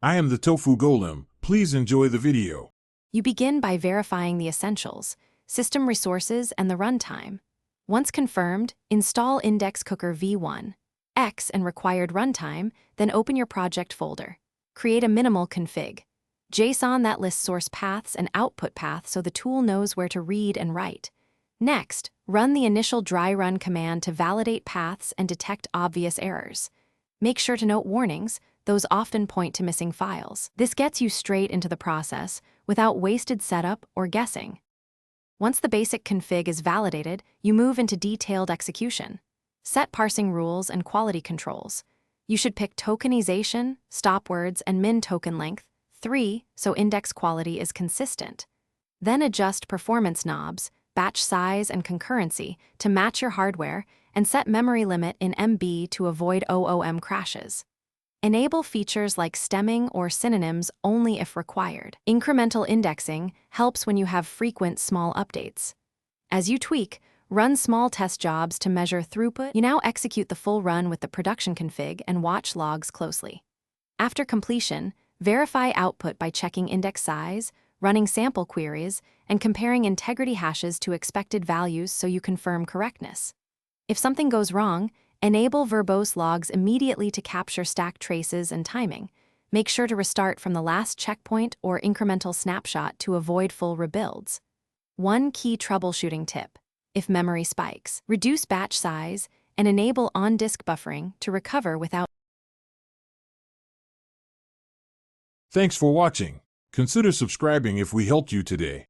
I am the Tofu Golem. Please enjoy the video. You begin by verifying the essentials, system resources, and the runtime. Once confirmed, install Index Cooker v1, X and required runtime, then open your project folder. Create a minimal config. JSON that lists source paths and output paths so the tool knows where to read and write. Next, run the initial dry run command to validate paths and detect obvious errors. Make sure to note warnings, those often point to missing files. This gets you straight into the process without wasted setup or guessing. Once the basic config is validated, you move into detailed execution. Set parsing rules and quality controls. You should pick tokenization, stop words, and min token length, 3, so index quality is consistent. Then adjust performance knobs, batch size, and concurrency to match your hardware, and set memory limit in MB to avoid OOM crashes. Enable features like stemming or synonyms only if required. Incremental indexing helps when you have frequent small updates. As you tweak, run small test jobs to measure throughput. You now execute the full run with the production config and watch logs closely. After completion, verify output by checking index size, running sample queries, and comparing integrity hashes to expected values so you confirm correctness. If something goes wrong, enable verbose logs immediately to capture stack traces and timing. Make sure to restart from the last checkpoint or incremental snapshot to avoid full rebuilds. One key troubleshooting tip: if memory spikes, reduce batch size and enable on-disk buffering to recover without. Thanks for watching. Consider subscribing if we helped you today.